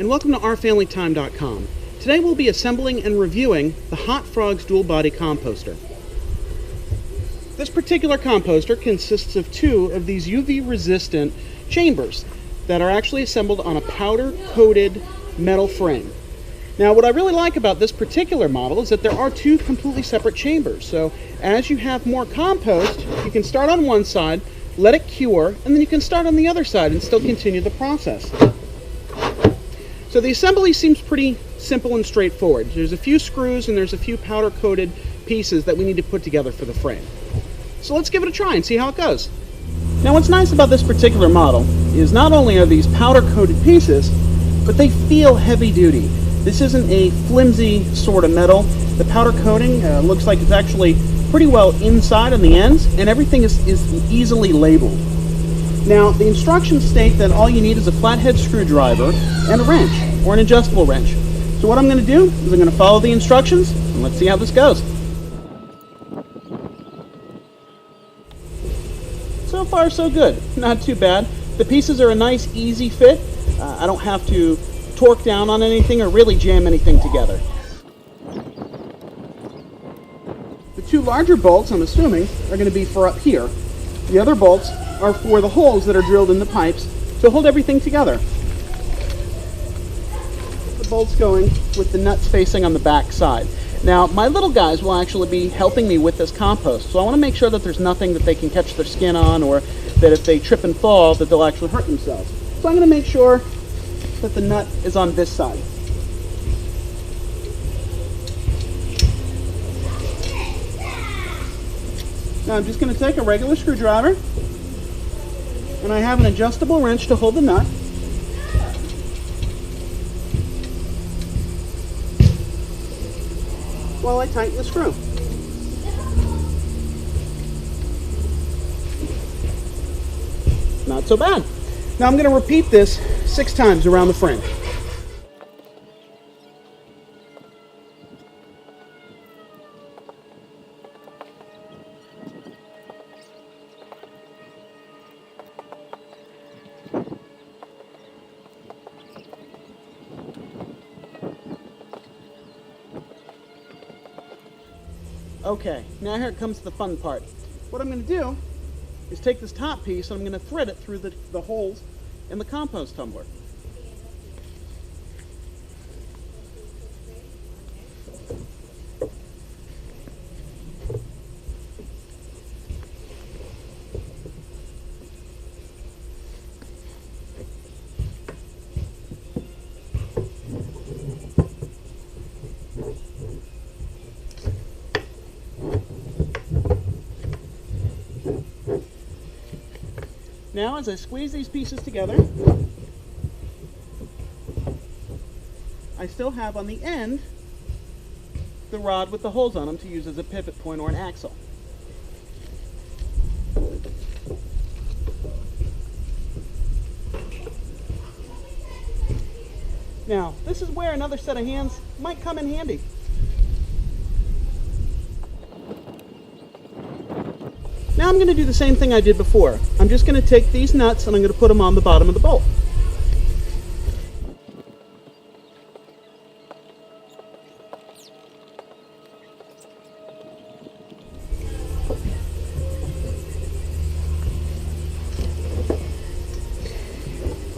and welcome to ourfamilytime.com. Today we'll be assembling and reviewing the Hot Frogs dual body composter. This particular composter consists of two of these UV resistant chambers that are actually assembled on a powder coated metal frame. Now what I really like about this particular model is that there are two completely separate chambers. So as you have more compost, you can start on one side, let it cure, and then you can start on the other side and still continue the process. So the assembly seems pretty simple and straightforward. There's a few screws and there's a few powder coated pieces that we need to put together for the frame. So let's give it a try and see how it goes. Now what's nice about this particular model is not only are these powder coated pieces, but they feel heavy duty. This isn't a flimsy sort of metal. The powder coating looks like it's actually pretty well inside on the ends, and everything is easily labeled. Now, the instructions state that all you need is a flathead screwdriver and a wrench, or an adjustable wrench. So what I'm going to do is I'm going to follow the instructions, and let's see how this goes. So far, so good. Not too bad. The pieces are a nice, easy fit. I don't have to torque down on anything or really jam anything together. The two larger bolts, I'm assuming, are going to be for up here. The other bolts are for the holes that are drilled in the pipes to hold everything together. The bolts going with the nuts facing on the back side. Now, my little guys will actually be helping me with this compost, so I want to make sure that there's nothing that they can catch their skin on, or that if they trip and fall, that they'll actually hurt themselves. So I'm going to make sure that the nut is on this side. Now I'm just going to take a regular screwdriver, and I have an adjustable wrench to hold the nut. While I tighten the screw. Not so bad. Now I'm going to repeat this 6 times around the frame. Okay, now here comes the fun part. What I'm going to do is take this top piece and I'm going to thread it through the holes in the compost tumbler. Now, as I squeeze these pieces together, I still have on the end the rod with the holes on them to use as a pivot point or an axle. Now, this is where another set of hands might come in handy. Now I'm going to do the same thing I did before. I'm just going to take these nuts and I'm going to put them on the bottom of the bolt.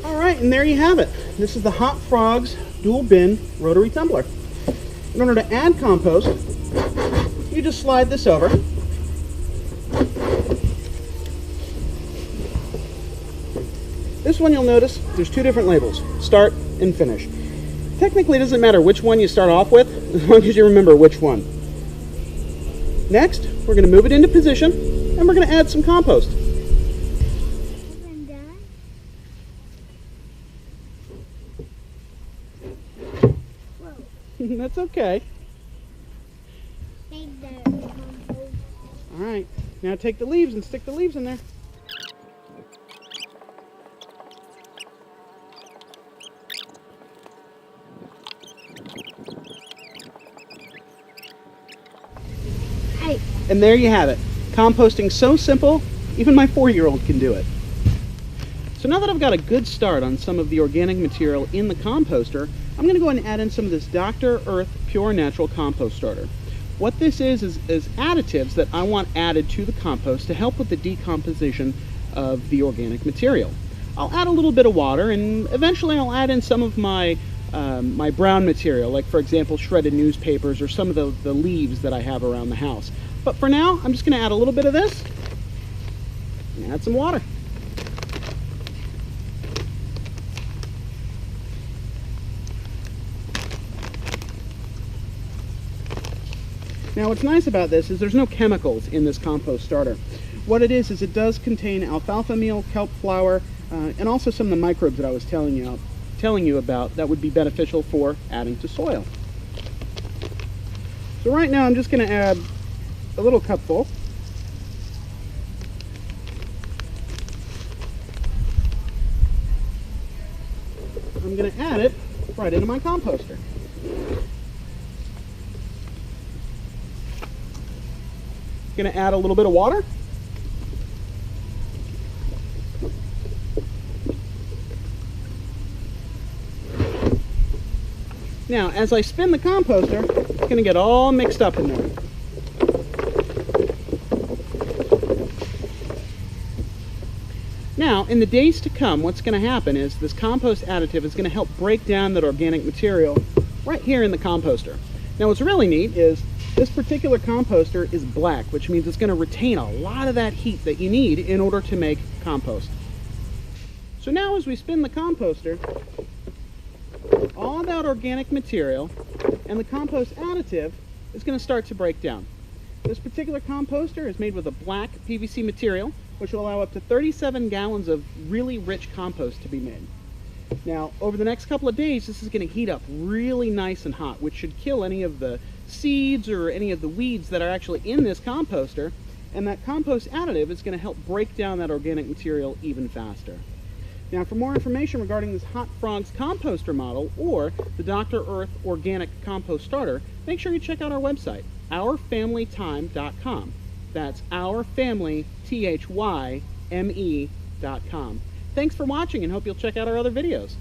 Alright, and there you have it. This is the Hot Frogs dual bin rotary tumbler. In order to add compost, you just slide this over. This one, you'll notice there's 2 different labels, start and finish. Technically it doesn't matter which one you start off with, as long as you remember which one. Next, we're going to move it into position and we're going to add some compost. That's okay. Alright, now take the leaves and stick the leaves in there. And there you have it. Composting so simple, even my 4-year-old can do it. So now that I've got a good start on some of the organic material in the composter, I'm going to go ahead and add in some of this Dr. Earth Pure Natural Compost Starter. What this is additives that I want added to the compost to help with the decomposition of the organic material. I'll add a little bit of water, and eventually I'll add in some of my my brown material, like for example shredded newspapers or some of the leaves that I have around the house. But for now, I'm just going to add a little bit of this and add some water. Now what's nice about this is there's no chemicals in this compost starter. What it is it does contain alfalfa meal, kelp flour, and also some of the microbes that I was telling you about that would be beneficial for adding to soil. So right now I'm just going to add a little cupful. I'm going to add it right into my composter. Going to add a little bit of water. Now, as I spin the composter, it's going to get all mixed up in there. Now, in the days to come, what's going to happen is this compost additive is going to help break down that organic material right here in the composter. Now, what's really neat is this particular composter is black, which means it's going to retain a lot of that heat that you need in order to make compost. So now as we spin the composter, all that organic material and the compost additive is going to start to break down. This particular composter is made with a black PVC material, which will allow up to 37 gallons of really rich compost to be made. Now, over the next couple of days, this is going to heat up really nice and hot, which should kill any of the seeds or any of the weeds that are actually in this composter, and that compost additive is going to help break down that organic material even faster. Now, for more information regarding this Hot Frogs composter model or the Dr. Earth Organic Compost Starter, make sure you check out our website, ourfamilythyme.com. That's ourfamilythyme.com. Thanks for watching, and hope you'll check out our other videos.